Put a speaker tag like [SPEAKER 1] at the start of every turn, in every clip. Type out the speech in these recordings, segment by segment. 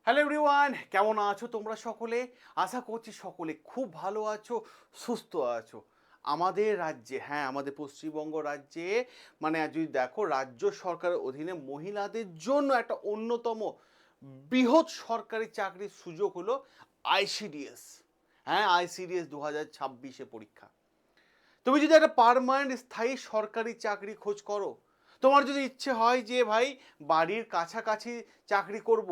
[SPEAKER 1] Hello everyone, কেমন আছো তোমরা সকলে? আশা করছি সকলে খুব ভালো আছো, সুস্থ আছো। আমাদের রাজ্যে, হ্যাঁ আমাদের পশ্চিমবঙ্গ রাজ্যে যদি দেখো রাজ্য সরকারের অধীনে মহিলাদের জন্য একটা অন্যতম বৃহৎ সরকারি চাকরির সুযোগ হলো আইসিডিএস। হ্যাঁ, আইসিডিএস 2026 পরীক্ষা। তুমি যদি একটা পার্মানেন্ট স্থায়ী সরকারি চাকরি খোঁজ করো, তোমার যদি ইচ্ছে হয় যে ভাই বাড়ির কাছাকাছি চাকরি করব,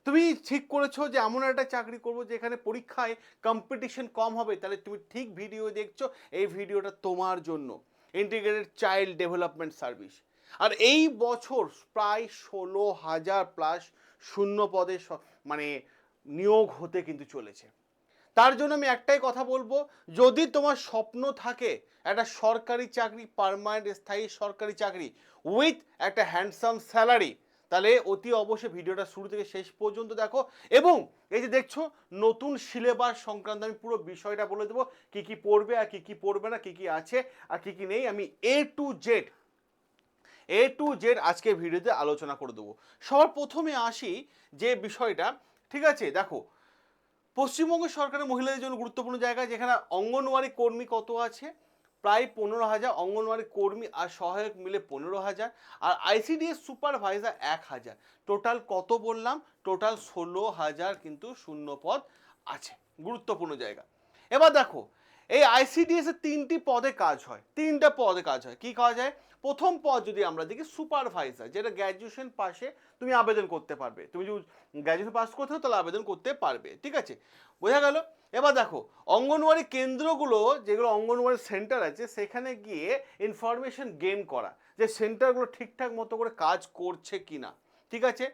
[SPEAKER 1] তুমি ঠিক করেছো যে এমন একটা চাকরি করব যেখানে পরীক্ষায় কম্পিটিশন কম হবে, তাহলে তুমি ঠিক ভিডিও দেখছো। এই ভিডিওটা তোমার জন্য। Integrated child development service. আর এই বছর প্রায় 16,000 প্লাস শূন্য পদে মানে নিয়োগ হতে কিন্তু চলেছে। তার জন্য আমি একটাই কথা বলবো, যদি তোমার স্বপ্ন থাকে একটা সরকারি চাকরি, পার্মানেন্ট স্থায়ী সরকারি চাকরি উইথ একটা হ্যান্ডসাম স্যালারি, তাহলে অতি অবশ্যই ভিডিওটা শুরু থেকে শেষ পর্যন্ত দেখো। এবং এই যে দেখছো নতুন সিলেবাস সংক্রান্ত আমি পুরো বিষয়টা বলে দেবো, কি কি পড়বে আর কি কি পড়বে না, কি কি আছে আর কি কি নেই, আমি এ টু জেড আজকে ভিডিওতে আলোচনা করে দেবো। সবার প্রথমে আসি যে বিষয়টা, ঠিক আছে? দেখো, পশ্চিমবঙ্গ সরকারের মহিলাদের জন্য গুরুত্বপূর্ণ জায়গা, যেখানে অঙ্গনওয়াড়ি কর্মী কত আছে? প্রায় 15,000 অঙ্গনওয়াড়ি কর্মী আর সহায়ক মিলে 15,000, আর আইসিডিএস সুপারভাইজার 1,000। টোটাল কত বললাম? টোটাল 16,000 কিন্তু শূন্য পদ আছে। গুরুত্বপূর্ণ জায়গা। এবার দেখো, এই আইসিডিএস এর তিনটা পদে কাজ হয়। কি কাজ হয়? প্রথম পদ যদি আমরা দেখি সুপারভাইজার, যেটা গ্র্যাজুয়েশন পাশে তুমি আবেদন করতে পারবে। তুমি যদি গ্র্যাজুয়েশন পাস করতে হবে তাহলে আবেদন করতে পারবে, ঠিক আছে? বোঝা গেল? এবার দেখো, অঙ্গনওয়াড়ি কেন্দ্রগুলো, যেগুলো অঙ্গনওয়াড়ি সেন্টার আছে, সেখানে গিয়ে ইনফরমেশন গেইন করা যে সেন্টারগুলো ঠিকঠাক মতো করে কাজ করছে কিনা, ঠিক আছে?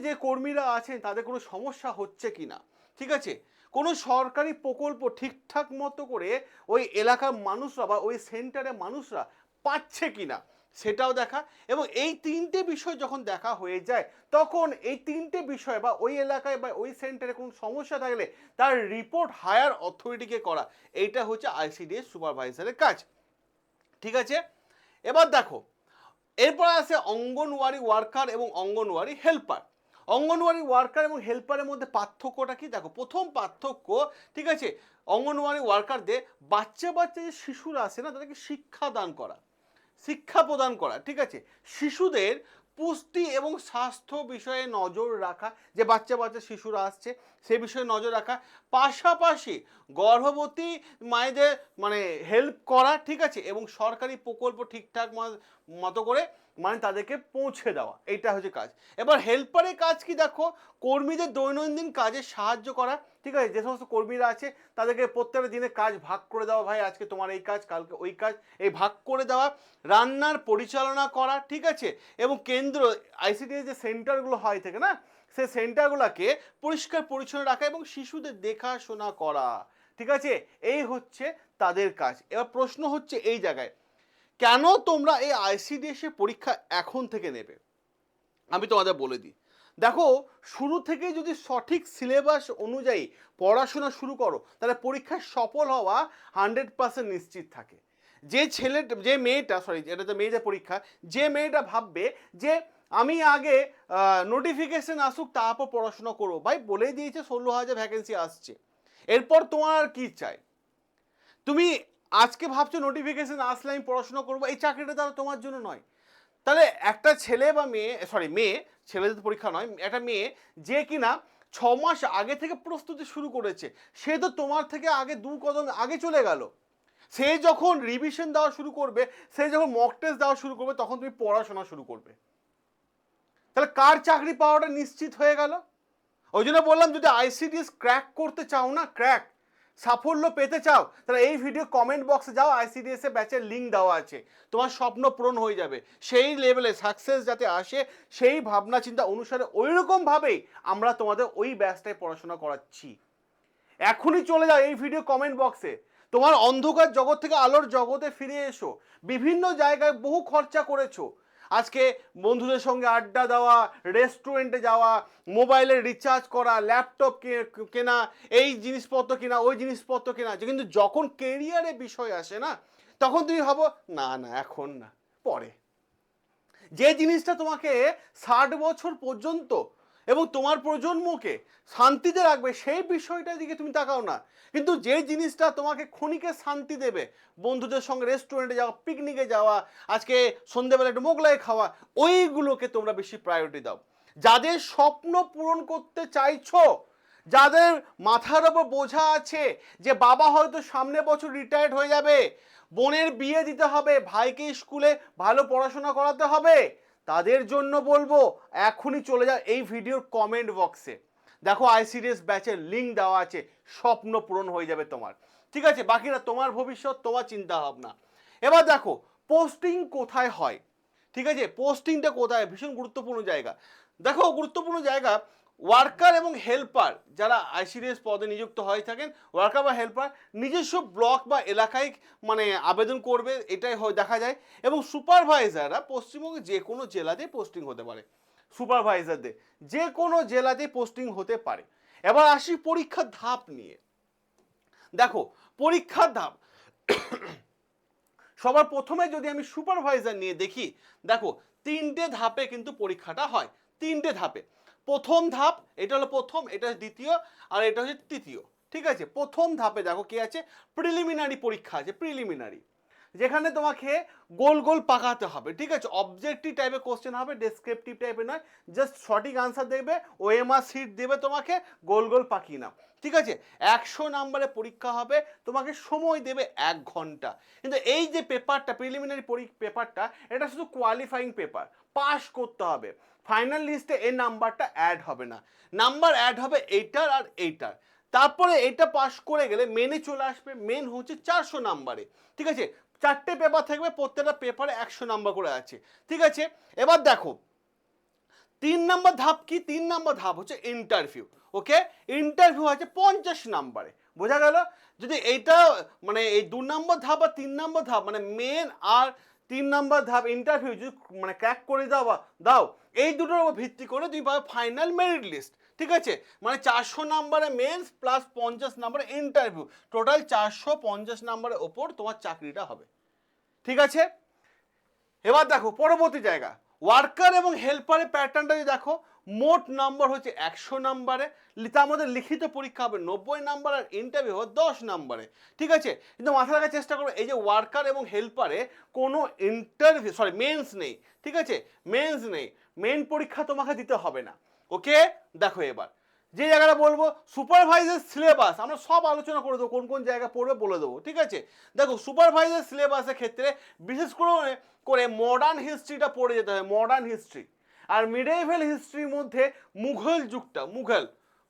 [SPEAKER 1] যে কর্মীরা আছেন তাদের কোনো সমস্যা হচ্ছে কিনা, ঠিক আছে? কোনো সরকারি প্রকল্প ঠিকঠাক মতো করে ওই এলাকার মানুষরা বা ওই সেন্টারের মানুষরা পাচ্ছে কিনা, সেটাও দেখা। এবং এই তিনটে বিষয় যখন দেখা হয়ে যায়, তখন এই তিনটে বিষয় বা ওই এলাকায় বা ওই সেন্টারে কোনো সমস্যা থাকলে তার রিপোর্ট হায়ার অথরিটিকে করা, এইটা হচ্ছে আইসিডিএস সুপারভাইজারের কাজ, ঠিক আছে? এবার দেখো, এরপর আছে অঙ্গনওয়াড়ি ওয়ার্কার এবং অঙ্গনওয়াড়ি হেল্পার। অঙ্গনওয়াড়ি ওয়ার্কার এবং হেল্পারের মধ্যে পার্থক্যটা কি? দেখো, প্রথম পার্থক্য, ঠিক আছে, অঙ্গনওয়াড়ি ওয়ার্কারদের বাচ্চা যে শিশুরা আছে না, তাদেরকে শিক্ষা প্রদান করা, ঠিক আছে? শিশুদের পুষ্টি এবং স্বাস্থ্য বিষয়ে নজর রাখা, যে বাচ্চা শিশুরা আসছে সে বিষয়ে নজর রাখা, পাশাপাশি গর্ভবতী মায়েদের হেল্প করা, ঠিক আছে? এবং সরকারি প্রকল্প ঠিকঠাক মতো করে তাদেরকে পৌঁছে দেওয়া, এইটা হচ্ছে কাজ। এবার হেল্পারের কাজ কি? দেখো, কর্মীদের দৈনন্দিন কাজে সাহায্য করা, ঠিক আছে? যে সমস্ত কর্মীরা আছে তাদেরকে প্রত্যেকটা দিনে কাজ ভাগ করে দেওয়া, ভাই আজকে তোমার এই কাজ, কালকে ওই কাজ, এই ভাগ করে দেওয়া। রান্নার পরিচালনা করা, ঠিক আছে? এবং আইসিডিএস যে সেন্টারগুলো হয় থাকে না, সেই সেন্টারগুলোকে পরিষ্কার পরিচ্ছন্ন রাখা এবং শিশুদের দেখাশোনা করা, ঠিক আছে? এই হচ্ছে তাদের কাজ। এবার প্রশ্ন হচ্ছে এই জায়গায়, কেন তোমরা এই আইসিডিএস এর পরীক্ষা এখন থেকে নেবে? আমি তোমাদের বলে দিই। দেখো, শুরু থেকে যদি সঠিক সিলেবাস অনুযায়ী পড়াশোনা শুরু করো, তাহলে পরীক্ষায় সফল হওয়া 100% নিশ্চিত থাকে। যে মেয়েটা, এটা তো মেয়েদের পরীক্ষা, যে মেয়েটা ভাববে যে আমি আগে নোটিফিকেশন আসুক তারপর পড়াশোনা করবো, ভাই বলেই দিয়েছে 16,000 ভ্যাকেন্সি আসছে, এরপর তোমার আর কি চাই? তুমি আজকে ভাবছো নোটিফিকেশন আসলে আমি পড়াশোনা করবো, এই চাকরিটা তাহলে তোমার জন্য নয়। তাহলে একটা ছেলে বা মেয়ে, ছেলেদের পরীক্ষা নয়, একটা মেয়ে যে কিনা 6 মাস আগে থেকে প্রস্তুতি শুরু করেছে, সে তো তোমার থেকে আগে 2 কদম আগে চলে গেল। সে যখন রিভিশন দেওয়া শুরু করবে, সে যখন মক টেস্ট দেওয়া শুরু করবে, তখন তুমি পড়াশোনা শুরু করবে। তাহলে কার চাকরি পাওয়াটা নিশ্চিত হয়ে গেল? ওই জন্য বললাম, যদি আইসিডিএস ক্র্যাক করতে চাও না, সাফল্য পেতে চাও, তাহলে এই ভিডিও কমেন্ট বক্সে যাও, আইসিডিএস এর ব্যাচের লিঙ্ক দেওয়া আছে, তোমার স্বপ্ন পূরণ হয়ে যাবে। সেই লেভেলে সাকসেস যাতে আসে, সেই ভাবনা চিন্তা অনুসারে ওইরকম ভাবেই আমরা তোমাদের ওই ব্যাচটায় পড়াশোনা করাচ্ছি। এখনই চলে যাও এই ভিডিও কমেন্ট বক্সে, তোমার অন্ধকার জগৎ থেকে আলোর জগতে ফিরে এসো। বিভিন্ন জায়গায় বহু খরচা করেছো, আজকে বন্ধুদের সঙ্গে আড্ডা দেওয়া, রেস্টুরেন্টে যাওয়া, মোবাইলের রিচার্জ করা, ল্যাপটপ কেনা, এই জিনিসপত্র কেনা, ওই জিনিসপত্র কেনা, কিন্তু যখন কেরিয়ারে বিষয় আসে না, তখন তুমি ভাবো না না এখন না, পরে। যে জিনিসটা তোমাকে 60 বছর পর্যন্ত এবং তোমার প্রজন্মকে শান্তিতে রাখবে সেই বিষয়টার দিকে তুমি তাকাও না। কিন্তু যে জিনিসটা তোমাকে ক্ষণিকের শান্তি দেবে, বন্ধুদের সঙ্গে রেস্টুরেন্টে যাওয়া, পিকনিকে যাওয়া, আজকে সন্ধ্যেবেলা একটু মোগলাই খাওয়া, ওইগুলোকে তোমরা বেশি প্রায়োরিটি দাও। যাদের স্বপ্ন পূরণ করতে চাইছো, যাদের মাথার ওপর বোঝা আছে যে বাবা হয়তো সামনে বছর রিটায়ার্ড হয়ে যাবে, বোনের বিয়ে দিতে হবে, ভাইকে স্কুলে ভালো পড়াশোনা করাতে হবে, তাদের জন্য বলবো এখনই চলে যাও এই ভিডিওর কমেন্ট বক্সে, দেখো আইসিডিএস ব্যাচের লিঙ্ক দেওয়া আছে, স্বপ্ন পূরণ হয়ে যাবে তোমার। ঠিক আছে, বাকিরা তোমার ভবিষ্যৎ, তোমার চিন্তা ভাবনা। এবার দেখো পোস্টিং কোথায় হয়, ঠিক আছে, পোস্টিংটা কোথায়, ভীষণ গুরুত্বপূর্ণ জায়গা। দেখো গুরুত্বপূর্ণ জায়গা, ওয়ার্কার এবং হেল্পার যারা আইসিডিএস পদে নিযুক্ত হয়ে থাকেন, ওয়ার্কার বা হেল্পার নিজস্ব ব্লক বা এলাকায় মানে আবেদন করবে, এটাই দেখা যায়। এবং সুপারভাইজাররা পশ্চিমবঙ্গে যে কোনো জেলাতেই পোস্টিং হতে পারে, সুপারভাইজারদের যে কোনো জেলাতেই পোস্টিং হতে পারে। এবার আসি পরীক্ষার ধাপ নিয়ে। দেখো পরীক্ষার ধাপ, সবার প্রথমে যদি আমি সুপারভাইজার নিয়ে দেখি, দেখো 3টে ধাপে কিন্তু পরীক্ষাটা হয়, 3টে ধাপে। প্রথম ধাপ, এটা হলো প্রথম, এটা হচ্ছে দ্বিতীয়, আর এটা হচ্ছে তৃতীয়। ঠিক আছে, প্রথম ধাপে দেখো কি আছে, প্রিলিমিনারি পরীক্ষা আছে, প্রিলিমিনারি, যেখানে তোমাকে গোল গোল পাকাতে হবে। ঠিক আছে, অবজেক্টিভ টাইপের কোশ্চেন হবে, ডেসক্রিপটিভ টাইপের নয়, জাস্ট সঠিক আনসার দেবে, ওএমআর সিট দেবে তোমাকে, গোল গোল পাকিয়ে নাও। ঠিক আছে, 100 নম্বরে পরীক্ষা হবে, তোমাকে সময় দেবে 1 ঘন্টা। কিন্তু এই যে পেপারটা, প্রিলিমিনারি পেপারটা, এটা শুধু কোয়ালিফাইং পেপার, পাস করতে হবে। ফাইনাল লিস্টে এই নাম্বারটা অ্যাড হবে না, নাম্বার অ্যাড হবে এইটার আর এইটার। তারপরে এটা পাস করে গেলে মেনে চলে আসবে, মেন হচ্ছে 400 নাম্বারে। ঠিক আছে, 4টে পেপার থাকবে, প্রত্যেকটা পেপারে 100 নাম্বার করে আছে। ঠিক আছে, এবার দেখো 3 নম্বর ধাপ কি, 3 নম্বর ধাপ হচ্ছে ইন্টারভিউ। ওকে, ইন্টারভিউ আছে 50 নাম্বারে, বোঝা গেল। যদি এইটা মানে এই 2 নম্বর ধাপ আর 3 নম্বর ধাপ মানে মেন আর 3 নম্বর ধাপ ইন্টারভিউ যদি মানে ক্র্যাক করে দাও, এই দুটোর উপর ভিত্তি করে তুমি পাবে ফাইনাল মেরিট লিস্ট। ঠিক আছে, মানে 400 নাম্বারে মেন্স প্লাস 50 নাম্বারে ইন্টারভিউ, টোটাল 450 নাম্বারের ওপর তোমার চাকরিটা হবে। ঠিক আছে, এবার দেখো পরবর্তী জায়গা, ওয়ার্কার এবং হেল্পারের প্যাটার্নটা যদি দেখো, মোট নাম্বার হচ্ছে 100 নাম্বারে, তার মধ্যে লিখিত পরীক্ষা হবে 90 নাম্বার, আর ইন্টারভিউ হবে 10 নাম্বারে। ঠিক আছে, কিন্তু মাথায় রাখার চেষ্টা করো এই যে ওয়ার্কার এবং হেল্পারে কোনো ইন্টারভিউ মেন্স নেই। ঠিক আছে, মেন্স নেই, মেন পরীক্ষা তোমাকে দিতে হবে না। ওকে, দেখো এবার যে জায়গাটা বলবো, সুপারভাইজার সিলেবাস আমরা সব আলোচনা করে দেবো, কোন কোন জায়গা পড়বে বলে দেবো। ঠিক আছে, দেখো সুপারভাইজার সিলেবাসের ক্ষেত্রে বিশেষ করে মডার্ন হিস্ট্রিটা পড়ে যেতে হয়, মডার্ন হিস্ট্রি। আর মিডেভেল হিস্ট্রির মধ্যে মুঘল যুগটা,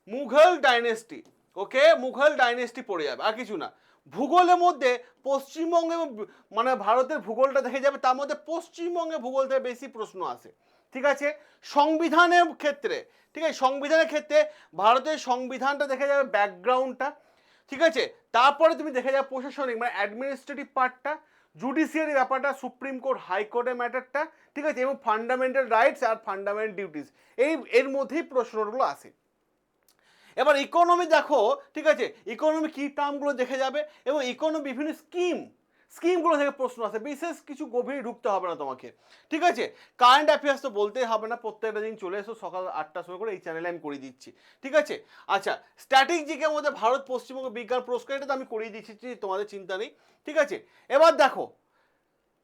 [SPEAKER 1] মুঘল ডাইনেস্টি, ওকে, মুঘল ডাইনেস্টি পড়ে যাবে, আর কিছু না। ভূগোলের মধ্যে পশ্চিমবঙ্গে মানে ভারতের ভূগোলটা দেখে যাবে, তার মধ্যে পশ্চিমবঙ্গে ভূগোল থেকে বেশি প্রশ্ন আসে। ঠিক আছে, সংবিধানের ক্ষেত্রে, ঠিক আছে, সংবিধানের ক্ষেত্রে ভারতের সংবিধানটা দেখে যাবে, ব্যাকগ্রাউন্ডটা। ঠিক আছে, তারপরে তুমি দেখে যাবে প্রশাসনিক মানে অ্যাডমিনিস্ট্রেটিভ পার্টটা, জুডিশিয়ারি ব্যাপারটা, সুপ্রিম কোর্ট হাইকোর্টের ম্যাটারটা। ঠিক আছে, এবং ফান্ডামেন্টাল রাইটস আর ফান্ডামেন্টাল ডিউটিস, এর মধ্যেই প্রশ্নগুলো আসে। এবার ইকোনমি দেখো, ঠিক আছে, ইকোনমি কি টার্মগুলো দেখে যাবে, এবং ইকোনমি বিভিন্ন স্কিমগুলো থেকে প্রশ্ন আসে, বিশেষ কিছু গভীরে ঢুকতে হবে না তোমাকে। ঠিক আছে, কারেন্ট অ্যাফেয়ার্স তো বলতেই হবে না, প্রত্যেকটা দিন চলে এসো সকাল 8টার সময় করে, এই চ্যানেলে আমি করে দিচ্ছি। ঠিক আছে, আচ্ছা স্ট্র্যাটেজিকের মধ্যে ভারত পশ্চিমবঙ্গ বিজ্ঞান পুরস্কার, এটা তো আমি করিয়ে দিচ্ছি, তোমাদের চিন্তা নেই। ঠিক আছে, এবার দেখো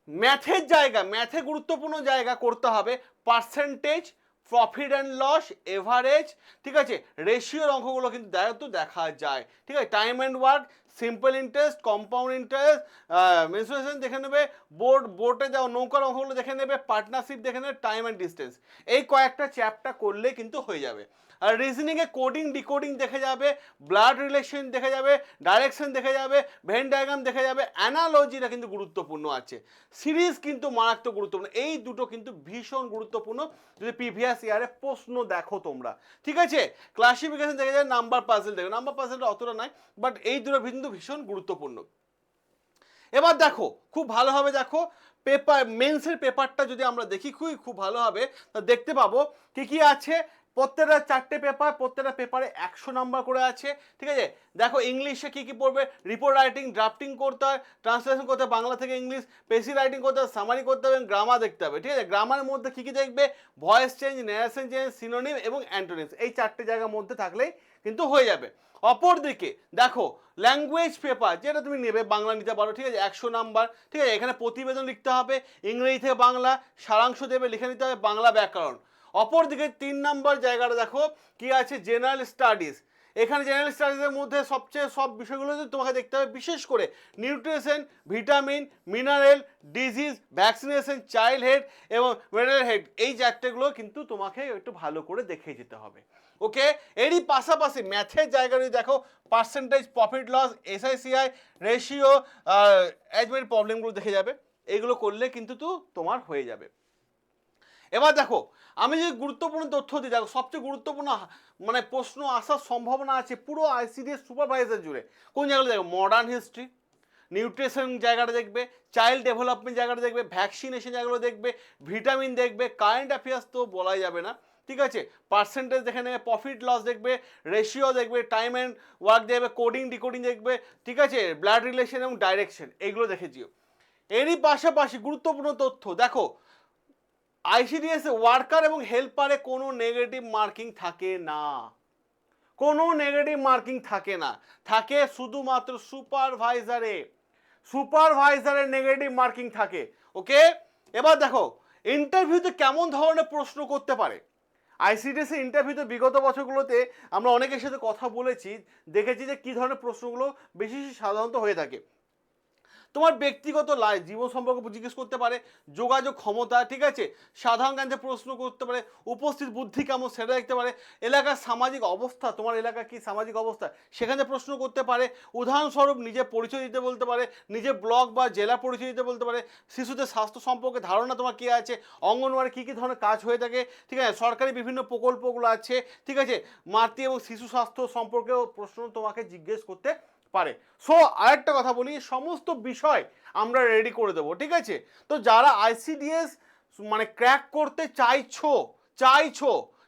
[SPEAKER 1] ম্যাথের জায়গা, ম্যাথে গুরুত্বপূর্ণ জায়গা করতে হবে percentage, profit and loss, average. ঠিক আছে, রেশিওর অঙ্কগুলো কিন্তু দেখা যায়। ঠিক আছে, time and work, simple interest, compound interest, mensuration দেখে নেবে, বোর্ডে যাও নৌকার অঙ্কগুলো দেখে নেবে, পার্টনারশিপ দেখে নেবে, টাইম অ্যান্ড ডিস্টেন্স, এই কয়েকটা চ্যাপ্টার করলে কিন্তু হয়ে যাবে। আর রিজনিংয়ে কোডিং ডিকোডিং দেখে যাবে, ব্লাড রিলেশন দেখে যাবে, ডাইরেকশন দেখে যাবে, ভেন ডায়াগ্রাম দেখে যাবে, অ্যানালজিটা কিন্তু গুরুত্বপূর্ণ আছে, সিরিজ কিন্তু মারাত্মক গুরুত্বপূর্ণ, এই দুটো কিন্তু ভীষণ গুরুত্বপূর্ণ যদি প্রিভিয়াস ইয়ারে প্রশ্ন দেখো তোমরা। ঠিক আছে, ক্লাসিফিকেশন দেখে যাবে, নাম্বার পাজল দেখে, নাম্বার পাজলটা অতটা নয়, বাট এই দুটো কিন্তু ভীষণ গুরুত্বপূর্ণ। এবার দেখো খুব ভালোভাবে দেখো পেপার, মেন্সের পেপারটা যদি আমরা দেখি খুব ভালোভাবে, তা দেখতে পাবো কি কি আছে। প্রত্যেকটা 4টে পেপার, প্রত্যেকটা পেপারে 100 নাম্বার করে আছে, ঠিক আছে। দেখো ইংলিশে কি কি পড়বে, রিপোর্ট রাইটিং, ড্রাফটিং করতে হয়, ট্রান্সলেশন করতে হয় বাংলা থেকে ইংলিশ, পেসি রাইটিং করতে হবে, সামারি করতে হবে, গ্রামার দেখতে হবে, ঠিক আছে। গ্রামারের মধ্যে কি কি দেখবে, voice change, narration change, synonym এবং অ্যান্টোনিমস, এই 4টে জায়গার মধ্যে থাকলেই কিন্তু হয়ে যাবে। অপরদিকে দেখো ল্যাঙ্গুয়েজ পেপার যেটা তুমি নেবে, বাংলা নিতে পারো, ঠিক আছে, 100 নাম্বার, ঠিক আছে। এখানে প্রতিবেদন লিখতে হবে, ইংরেজি থেকে বাংলা, সারাংশ দেবে, লিখে নিতে হবে, বাংলা ব্যাকরণ। অপরদিকে 3 নাম্বার জায়গাটা দেখো কি আছে, জেনারেল স্টাডিজ। এখানে জেনারেল স্টাডিজের মধ্যে সবচেয়ে সব বিষয়গুলো তোমাকে দেখতে হবে, বিশেষ করে nutrition, vitamin, mineral, disease, vaccination, child head এবং মেডাল হেড, এই 4টেগুলো কিন্তু তোমাকে একটু ভালো করে দেখে যেতে হবে। ওকে, এরই পাশাপাশি ম্যাথের জায়গায় দেখো পার্সেন্টেজ, প্রফিট লস, এসআইসিআই, রেশিও, অ্যাজমেন্ট প্রবলেমগুলো দেখে যাবে। এইগুলো করলে কিন্তু তোমার হয়ে যাবে। এবার দেখো আমি যে গুরুত্বপূর্ণ তথ্য দিই, দেখো সবচেয়ে গুরুত্বপূর্ণ মানে প্রশ্ন আসার সম্ভাবনা আছে পুরো আইসিডিএস সুপারভাইজার জুড়ে। কোন জায়গাটা দেখো, মডার্ন হিস্ট্রি, নিউট্রিশন জায়গাটা দেখবে, চাইল্ড ডেভেলপমেন্ট জায়গাটা দেখবে, ভ্যাকসিনেশন জায়গাগুলো দেখবে, ভিটামিন দেখবে, কারেন্ট অ্যাফেয়ার্স তো বলাই যাবে না, ঠিক আছে। পার্সেন্টেজ দেখে নেবে, প্রফিট লস দেখবে, রেশিও দেখবে, টাইম অ্যান্ড ওয়ার্ক দেখবে, কোডিং ডিকোডিং দেখবে, ঠিক আছে, ব্লাড রিলেশন এবং ডাইরেকশন, এইগুলো দেখেছিও। এরই পাশাপাশি গুরুত্বপূর্ণ তথ্য দেখো, আইসিডিএস ওয়ার্কার এবং হেল্পারে কোনো নেগেটিভ মার্কিং থাকে না, কোনো নেগেটিভ মার্কিং থাকে না, থাকে শুধুমাত্র সুপারভাইজারে, সুপারভাইজারের নেগেটিভ মার্কিং থাকে। ওকে, এবার দেখো ইন্টারভিউতে কেমন ধরনের প্রশ্ন করতে পারে। আইসিডিএস ইন্টারভিউতে বিগত বছরগুলোতে আমরা অনেকের সাথে কথা বলেছি, দেখেছি যে কী ধরনের প্রশ্নগুলো বেশি সাধারণত হয়ে থাকে। তোমার ব্যক্তিগত লাইফ, জীবন সম্পর্কে জিজ্ঞেস করতে পারে, যোগাযোগ ক্ষমতা, ঠিক আছে, সাধারণ জ্ঞানে প্রশ্ন করতে পারে, উপস্থিত বুদ্ধি কেমন সেটা দেখতে পারে, এলাকার সামাজিক অবস্থা, তোমার এলাকার কি সামাজিক অবস্থা সেখানে প্রশ্ন করতে পারে, উদাহরণস্বরূপ নিজের পরিচয় দিতে বলতে পারে, নিজের ব্লক বা জেলা পরিচয় দিতে বলতে পারে, শিশুদের স্বাস্থ্য সম্পর্কে ধারণা তোমার কী আছে, অঙ্গনওয়াড়ি কী কী ধরনের কাজ হয়ে থাকে, ঠিক আছে, সরকারি বিভিন্ন প্রকল্পগুলো আছে, ঠিক আছে, মাতৃ এবং শিশু স্বাস্থ্য সম্পর্কেও প্রশ্ন তোমাকে জিজ্ঞেস করতে পারে। সো আরেকটা কথা বলি, সমস্ত বিষয় আমরা রেডি করে দেবো, ঠিক আছে। তো যারা আইসিডিএস মানে ক্র্যাক করতে চাইছো,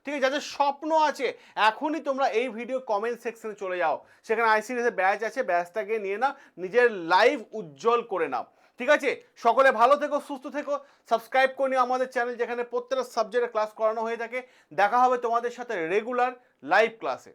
[SPEAKER 1] ঠিক আছে, যাদের স্বপ্ন আছে, এখনই তোমরা এই ভিডিও কমেন্ট সেকশনে চলে যাও, সেখানে আইসিডিএস এর ব্যাচ আছে, ব্যাচটাকে নিয়ে নাও, নিজের লাইফ উজ্জ্বল করে নাও, ঠিক আছে। সকলে ভালো থেকো, সুস্থ থেকো, সাবস্ক্রাইব করে নিও আমাদের চ্যানেল, যেখানে প্রত্যেকটা সাবজেক্টের ক্লাস করানো হয়ে থাকে। দেখা হবে তোমাদের সাথে রেগুলার লাইভ ক্লাসে।